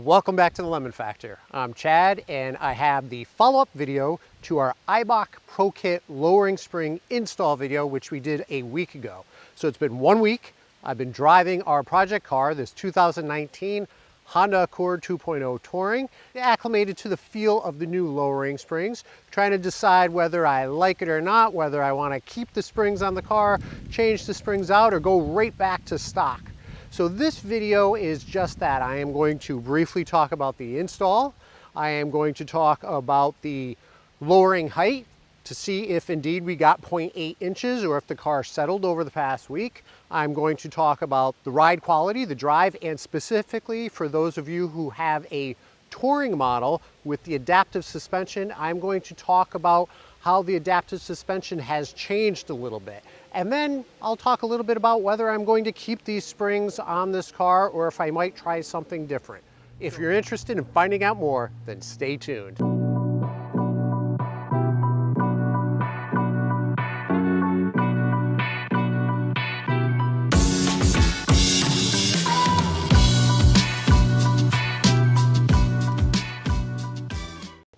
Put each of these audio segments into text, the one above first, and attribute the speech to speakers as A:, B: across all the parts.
A: Welcome back to the Lemon Factor. I'm Chad and I have the follow-up video to our Eibach Pro Kit lowering spring install video, which we did a week ago. So it's been 1 week. I've been driving our project car, this 2019 Honda Accord 2.0 Touring, acclimated to the feel of the new lowering springs, trying to decide whether I like it or not, whether I want to keep the springs on the car, change the springs out, or go right back to stock. So this video is just that. I am going to briefly talk about the install. I am going to talk about the lowering height to see if indeed we got 0.8 inches or if the car settled over the past week. I'm going to talk about the ride quality, the drive, and specifically for those of you who have a touring model with the adaptive suspension, I'm going to talk about how the adaptive suspension has changed a little bit. And then I'll talk a little bit about whether I'm going to keep these springs on this car or if I might try something different. If you're interested in finding out more, then stay tuned.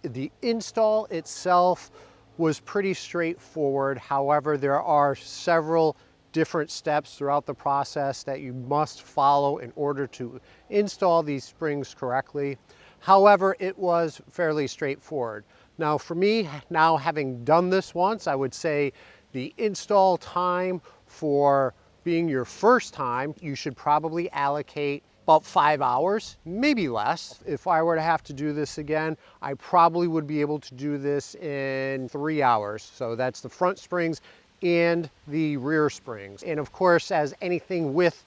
A: The install itself was pretty straightforward. However, there are several different steps throughout the process that you must follow in order to install these springs correctly. However, it was fairly straightforward. Now for me, now having done this once, I would say the install time for being your first time, you should probably allocate about 5 hours, maybe less. If I were to have to do this again, I probably would be able to do this in 3 hours. So that's the front springs and the rear springs. And of course, as anything with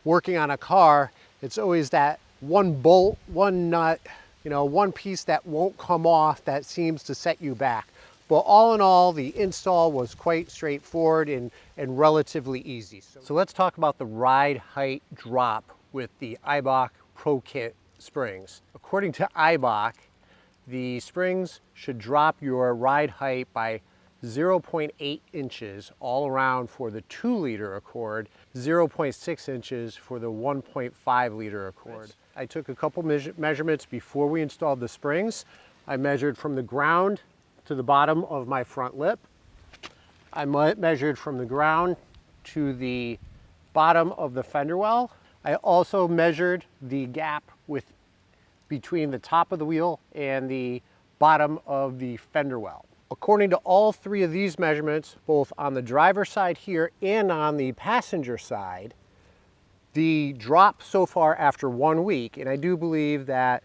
A: working on a car, it's always that one bolt, one nut, one piece that won't come off that seems to set you back. But all in all, the install was quite straightforward and relatively easy. So let's talk about the ride height drop with the Eibach Pro Kit springs. According to Eibach, the springs should drop your ride height by 0.8 inches all around for the 2-liter Accord, 0.6 inches for the 1.5-liter Accord. I took a couple measurements before we installed the springs. I measured from the ground to the bottom of my front lip. I measured from the ground to the bottom of the fender well. I also measured the gap between the top of the wheel and the bottom of the fender well. According to all three of these measurements, both on the driver's side here and on the passenger side, the drop so far after 1 week, and I do believe that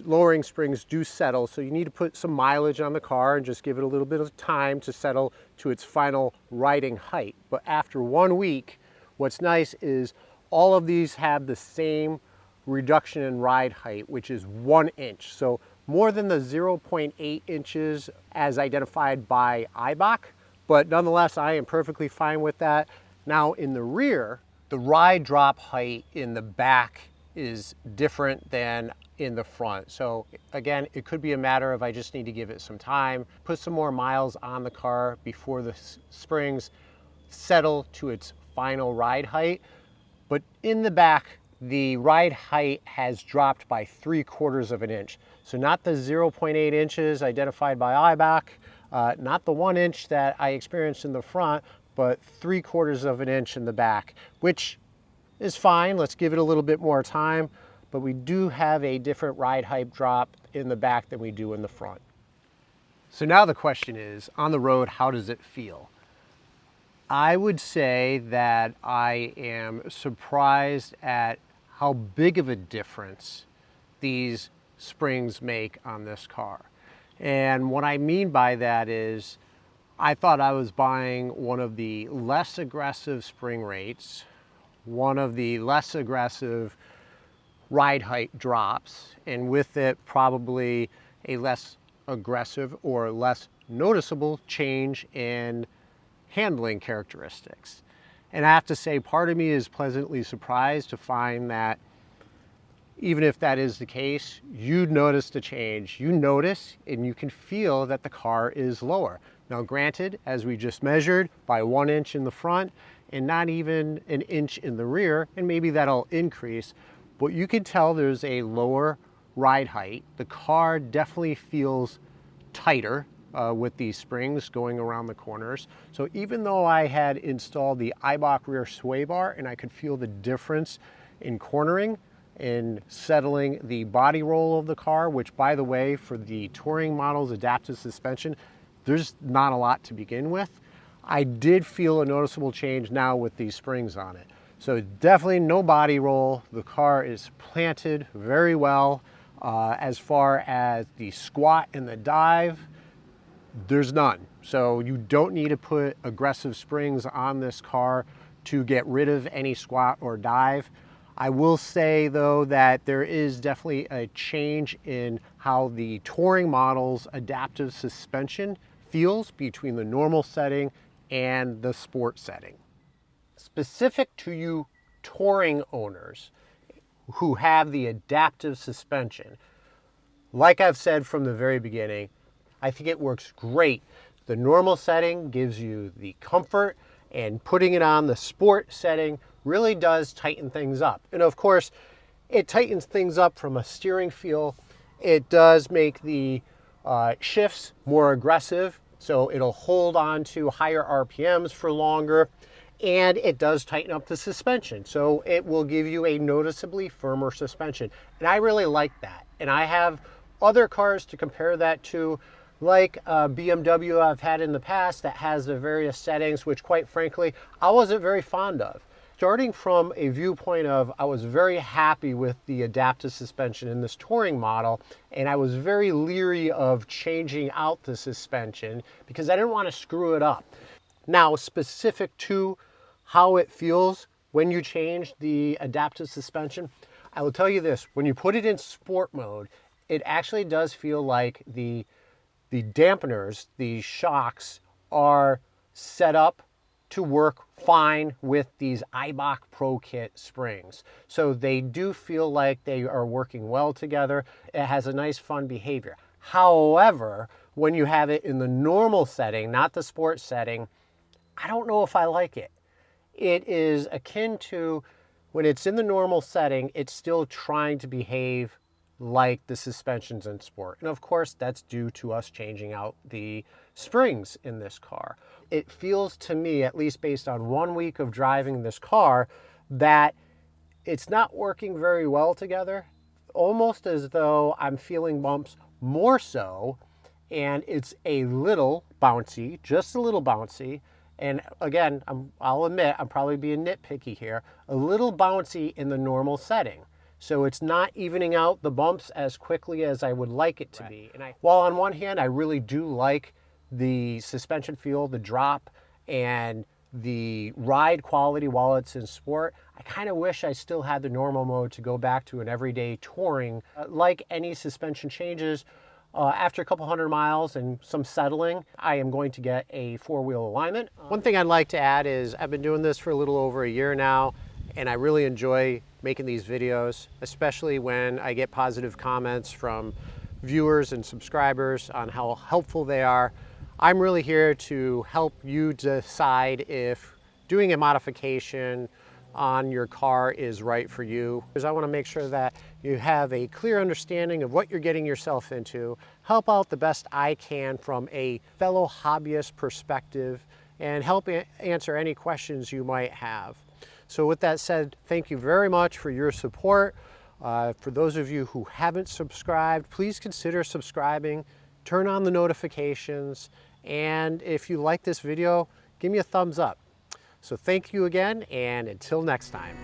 A: lowering springs do settle, so you need to put some mileage on the car and just give it a little bit of time to settle to its final riding height. But after 1 week, what's nice is all of these have the same reduction in ride height, which is 1 inch. So more than the 0.8 inches as identified by Eibach, but nonetheless, I am perfectly fine with that. Now in the rear, the ride drop height in the back is different than in the front. So again, it could be a matter of I just need to give it some time, put some more miles on the car before the springs settle to its final ride height. But in the back, the ride height has dropped by 3/4 of an inch. So not the 0.8 inches identified by Eibach, not the 1 inch that I experienced in the front, but 3/4 of an inch in the back, which is fine. Let's give it a little bit more time, but we do have a different ride height drop in the back than we do in the front. So now the question is, on the road, how does it feel? I would say that I am surprised at how big of a difference these springs make on this car. And what I mean by that is I thought I was buying one of the less aggressive spring rates, one of the less aggressive ride height drops, and with it probably a less aggressive or less noticeable change in handling characteristics. And I have to say, part of me is pleasantly surprised to find that even if that is the case, you notice the change. You notice and you can feel that the car is lower. Now granted, as we just measured, by 1 inch in the front and not even an inch in the rear, and maybe that'll increase, but you can tell there's a lower ride height. The car definitely feels tighter with these springs going around the corners. So even though I had installed the Eibach rear sway bar and I could feel the difference in cornering and settling the body roll of the car, which by the way, for the touring models adaptive suspension, there's not a lot to begin with. I did feel a noticeable change now with these springs on it. So definitely no body roll. The car is planted very well. As far as the squat and the dive, there's none. So you don't need to put aggressive springs on this car to get rid of any squat or dive. I will say though that there is definitely a change in how the touring model's adaptive suspension feels between the normal setting and the sport setting. Specific to you touring owners who have the adaptive suspension, like I've said from the very beginning, I think it works great. The normal setting gives you the comfort, and putting it on the sport setting really does tighten things up. And of course, it tightens things up from a steering feel. It does make the shifts more aggressive, so it'll hold on to higher RPMs for longer, and it does tighten up the suspension. So it will give you a noticeably firmer suspension. And I really like that. And I have other cars to compare that to, like a BMW I've had in the past that has the various settings, which quite frankly, I wasn't very fond of. Starting from a viewpoint of, I was very happy with the adaptive suspension in this touring model, and I was very leery of changing out the suspension because I didn't want to screw it up. Now, specific to how it feels when you change the adaptive suspension, I will tell you this, when you put it in sport mode, it actually does feel like the dampeners, the shocks, are set up to work fine with these Eibach Pro Kit springs. So they do feel like they are working well together. It has a nice fun behavior. However, when you have it in the normal setting, not the sport setting, I don't know if I like it. It is akin to when it's in the normal setting, it's still trying to behave like the suspensions in sport. And of course, that's due to us changing out the springs in this car. It feels to me, at least based on 1 week of driving this car, that it's not working very well together, almost as though I'm feeling bumps more so, and it's a little bouncy, just a little bouncy. And again, I'll admit, I'm probably being nitpicky here, a little bouncy in the normal setting. So it's not evening out the bumps as quickly as I would like it to be. And while on one hand, I really do like the suspension feel, the drop, and the ride quality while it's in sport, I kind of wish I still had the normal mode to go back to an everyday touring. Like any suspension changes, after a couple 100 miles and some settling, I am going to get a four-wheel alignment. One thing I'd like to add is I've been doing this for a little over a year now, and I really enjoy making these videos, especially when I get positive comments from viewers and subscribers on how helpful they are. I'm really here to help you decide if doing a modification on your car is right for you. Because I want to make sure that you have a clear understanding of what you're getting yourself into, help out the best I can from a fellow hobbyist perspective, and help answer any questions you might have. So with that said, thank you very much for your support. For those of you who haven't subscribed, please consider subscribing, turn on the notifications, and if you like this video, give me a thumbs up. So thank you again, and until next time.